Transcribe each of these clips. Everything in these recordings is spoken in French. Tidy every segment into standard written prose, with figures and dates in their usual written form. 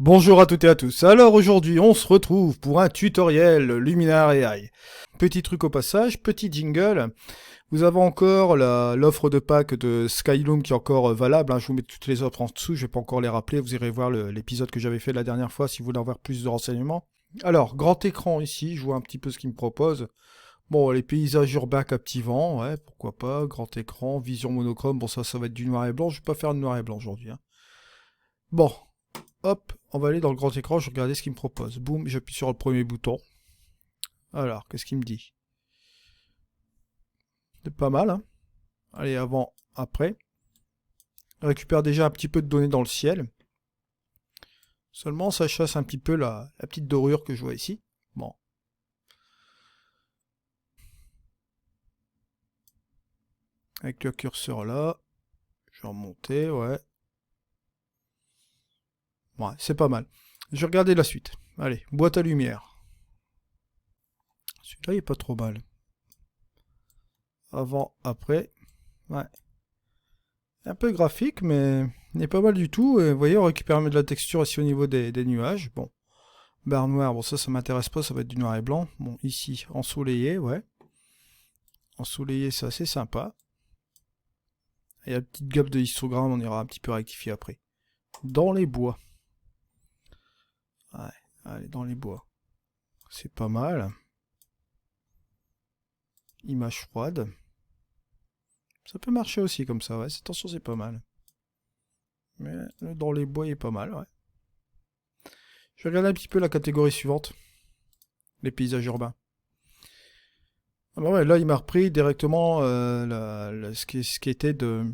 Bonjour à toutes et à tous. Alors aujourd'hui, on se retrouve pour un tutoriel Luminar AI. Petit truc au passage, petit jingle. Vous avez encore l'offre de pack de Skyloom qui est encore valable. Je vous mets toutes les offres en dessous, je vais pas encore les rappeler. Vous irez voir l'épisode que j'avais fait la dernière fois si vous voulez avoir plus de renseignements. Alors, grand écran ici, je vois un petit peu ce qu'il me propose. Bon, les paysages urbains captivants, ouais, pourquoi pas. Grand écran, vision monochrome, bon ça va être du noir et blanc. Je vais pas faire de noir et blanc aujourd'hui. Bon, hop, on va aller dans le grand écran, je vais regarder ce qu'il me propose. Boum, j'appuie sur le premier bouton. Alors, qu'est-ce qu'il me dit? C'est pas mal, hein. Allez, avant, après. On récupère déjà un petit peu de données dans le ciel. Seulement, ça chasse un petit peu la petite dorure que je vois ici. Bon. Avec le curseur là. Je vais remonter, ouais. Ouais, c'est pas mal. Je vais regarder la suite. Allez, boîte à lumière. Celui-là, il est pas trop mal. Avant, après. Ouais. Un peu graphique, mais il n'est pas mal du tout. Et vous voyez, on récupère de la texture ici au niveau des nuages. Bon. Barre noire, bon ça m'intéresse pas, ça va être du noir et blanc. Bon, ici, ensoleillé, ouais. Ensoleillé, c'est assez sympa. Et la petite gamme de histogramme, on ira un petit peu rectifier après. Dans les bois. Ouais, allez, dans les bois. C'est pas mal. Image froide. Ça peut marcher aussi comme ça, ouais. Attention, c'est pas mal. Mais dans les bois, il est pas mal, ouais. Je vais regarder un petit peu la catégorie suivante. Les paysages urbains. Ah bah ouais, là, il m'a repris directement ce qui était de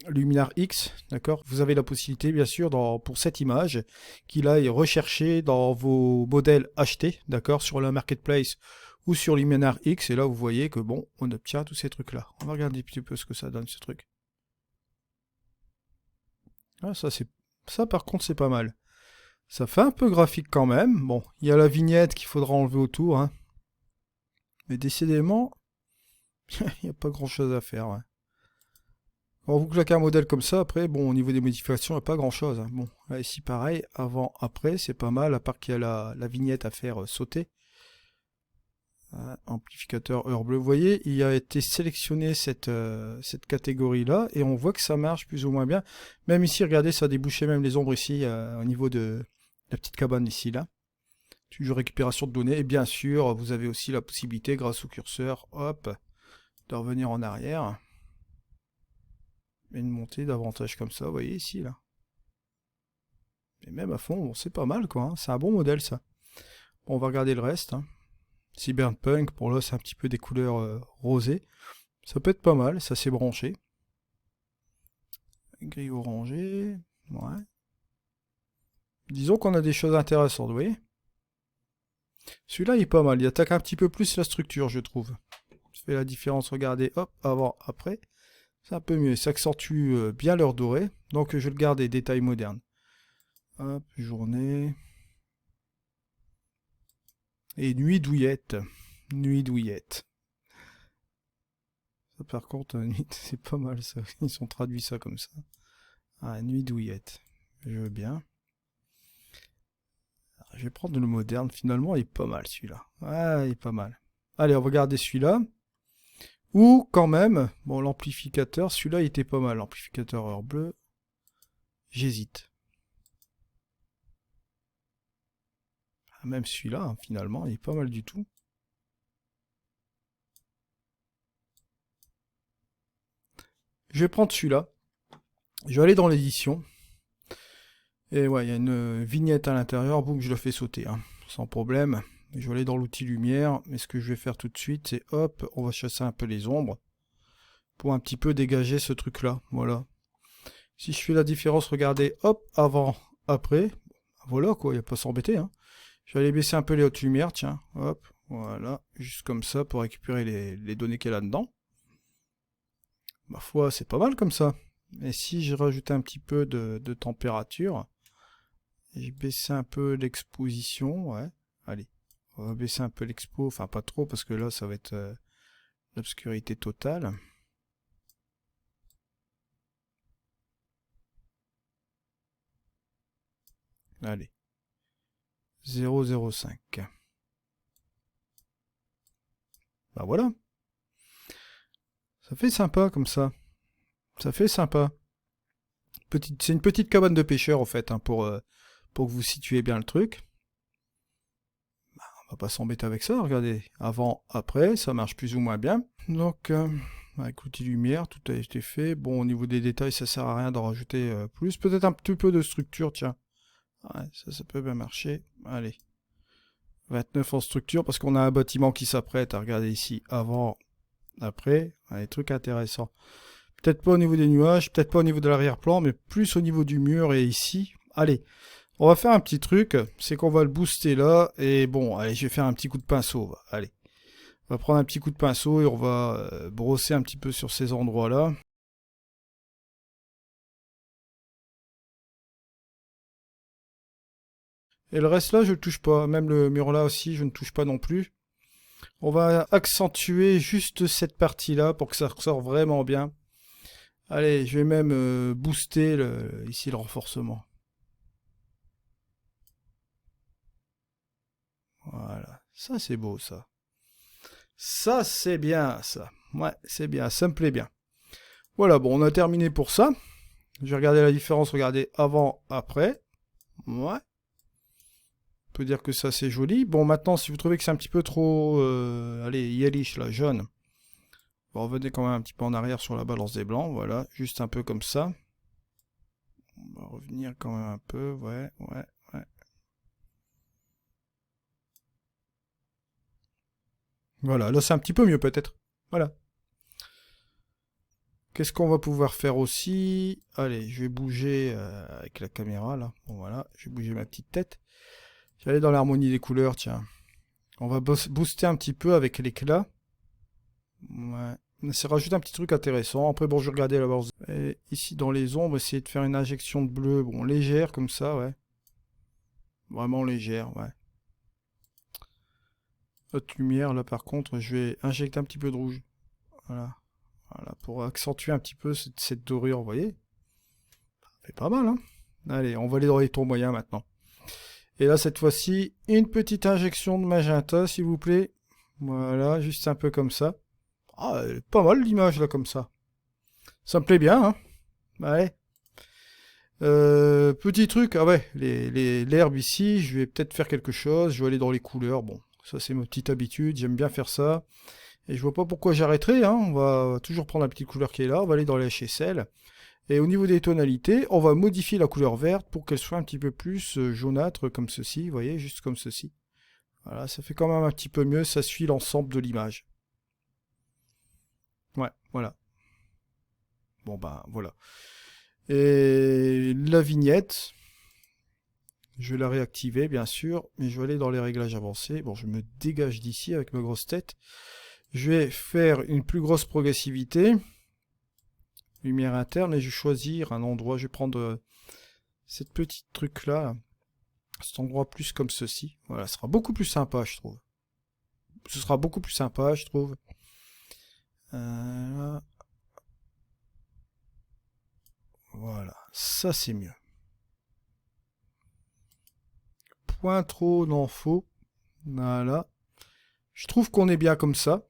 Luminar X, d'accord. Vous avez la possibilité, bien sûr, pour cette image, qu'il aille rechercher dans vos modèles achetés, d'accord, sur le marketplace ou sur Luminar X, et là, vous voyez que, bon, on obtient tous ces trucs-là. On va regarder un petit peu ce que ça donne, ce truc. Ah, ça, par contre, c'est pas mal. Ça fait un peu graphique quand même. Bon, il y a la vignette qu'il faudra enlever autour, hein. Mais décidément, il n'y a pas grand-chose à faire, ouais. Quand vous claquez un modèle comme ça, après, bon, au niveau des modifications, il n'y a pas grand chose, hein. Bon, là, ici, pareil, avant, après, c'est pas mal, à part qu'il y a la vignette à faire sauter. Amplificateur heure bleue. Vous voyez, il a été sélectionné cette catégorie-là, et on voit que ça marche plus ou moins bien. Même ici, regardez, ça a débouché même les ombres ici, au niveau de la petite cabane ici, là. Toujours récupération de données, et bien sûr, vous avez aussi la possibilité, grâce au curseur, hop, de revenir en arrière. Et une montée davantage comme ça, vous voyez ici, là. Et même à fond, bon, c'est pas mal, quoi, hein. C'est un bon modèle, ça. Bon, on va regarder le reste, hein. Cyberpunk, pour là, c'est un petit peu des couleurs rosées. Ça peut être pas mal, ça s'est branché. Gris orangé, ouais. Disons qu'on a des choses intéressantes, vous voyez. Celui-là, il est pas mal, il attaque un petit peu plus la structure, je trouve. Ça fait la différence, regardez, hop, avant, après. C'est un peu mieux, ça accentue bien l'heure dorée. Donc, je vais le garder, détail moderne. Hop, journée. Et nuit douillette. Nuit douillette. Ça, par contre, nuit, c'est pas mal ça. Ils ont traduit ça comme ça. Ah, nuit douillette. Je veux bien. Je vais prendre le moderne. Finalement, il est pas mal celui-là. Ah, il est pas mal. Allez, on va garder celui-là. Ou quand même, bon, l'amplificateur, celui-là, il était pas mal. L'amplificateur heure bleue. J'hésite. Ah, même celui-là, hein, finalement, il est pas mal du tout. Je vais prendre celui-là. Je vais aller dans l'édition. Et ouais, il y a une vignette à l'intérieur, boum, je le fais sauter, hein, sans problème. Je vais aller dans l'outil lumière, mais ce que je vais faire tout de suite, c'est hop, on va chasser un peu les ombres, pour un petit peu dégager ce truc-là, voilà. Si je fais la différence, regardez, hop, avant, après, voilà quoi, il n'y a pas à s'embêter, hein. Je vais aller baisser un peu les hautes lumières, tiens, hop, voilà, juste comme ça, pour récupérer les données qu'il y a là-dedans. Ma foi, c'est pas mal comme ça. Et si je rajoutais un petit peu de température, j'ai baissé un peu l'exposition, ouais. Allez, on va baisser un peu l'expo, enfin pas trop parce que là ça va être l'obscurité totale. Allez, 0,05. Bah voilà. Ça fait sympa comme ça. Ça fait sympa. C'est une petite cabane de pêcheur en fait, hein, pour que vous situez bien le truc. Bah, on va pas s'embêter avec ça, regardez. Avant, après, ça marche plus ou moins bien. Donc, avec l'outil lumière, tout a été fait. Bon, au niveau des détails, ça sert à rien d'en rajouter plus. Peut-être un petit peu de structure, tiens. Ouais, ça peut bien marcher. Allez. 29 en structure, parce qu'on a un bâtiment qui s'apprête à regarder ici. Avant, après. Ouais, des trucs intéressants. Peut-être pas au niveau des nuages, peut-être pas au niveau de l'arrière-plan, mais plus au niveau du mur et ici. Allez, on va faire un petit truc, c'est qu'on va le booster là, et bon, allez, je vais faire un petit coup de pinceau. Allez, on va prendre un petit coup de pinceau et on va brosser un petit peu sur ces endroits-là. Et le reste là, je ne touche pas. Même le mur là aussi, je ne touche pas non plus. On va accentuer juste cette partie-là pour que ça ressort vraiment bien. Allez, je vais même booster ici le renforcement. Voilà, ça c'est beau ça. Ça c'est bien ça. Ouais, c'est bien, ça me plaît bien. Voilà, bon, on a terminé pour ça. Je vais regarder la différence, regardez avant, après. Ouais. On peut dire que ça c'est joli. Bon, maintenant, si vous trouvez que c'est un petit peu trop, allez, yellowish là, jaune. Bon, revenez quand même un petit peu en arrière sur la balance des blancs, voilà, juste un peu comme ça. On va revenir quand même un peu, ouais. Voilà, là c'est un petit peu mieux peut-être. Voilà. Qu'est-ce qu'on va pouvoir faire aussi? Allez, je vais bouger avec la caméra là. Bon voilà, je vais bouger ma petite tête. Je vais aller dans l'harmonie des couleurs, tiens. On va booster un petit peu avec l'éclat. Ouais. C'est rajouter un petit truc intéressant. Après, bon, je vais regarder la base. Et ici, dans les ombres, essayer de faire une injection de bleu. Bon, légère comme ça, ouais. Vraiment légère, ouais. Haute lumière, là, par contre, je vais injecter un petit peu de rouge. Voilà. Voilà, pour accentuer un petit peu cette dorure, vous voyez. Ça fait pas mal, hein. Allez, on va aller dans les tons moyens maintenant. Et là, cette fois-ci, une petite injection de magenta, s'il vous plaît. Voilà, juste un peu comme ça. Ah, pas mal l'image, là, comme ça. Ça me plaît bien, hein. Ouais. Petit truc, ah ouais, l'herbe ici, je vais peut-être faire quelque chose, je vais aller dans les couleurs, bon, ça c'est ma petite habitude, j'aime bien faire ça, et je vois pas pourquoi j'arrêterai, hein. On va toujours prendre la petite couleur qui est là, on va aller dans les HSL, et au niveau des tonalités, on va modifier la couleur verte pour qu'elle soit un petit peu plus jaunâtre, comme ceci, vous voyez, juste comme ceci. Voilà, ça fait quand même un petit peu mieux, ça suit l'ensemble de l'image. Ouais, voilà. Bon ben, voilà. Et la vignette, je vais la réactiver, bien sûr, mais je vais aller dans les réglages avancés. Bon, je me dégage d'ici avec ma grosse tête. Je vais faire une plus grosse progressivité. Lumière interne, et je vais choisir un endroit. Je vais prendre cette petite truc-là, cet endroit plus comme ceci. Voilà, ce sera beaucoup plus sympa, je trouve. Ce sera beaucoup plus sympa, je trouve. Voilà, ça c'est mieux. Point trop n'en faut. Voilà. Je trouve qu'on est bien comme ça.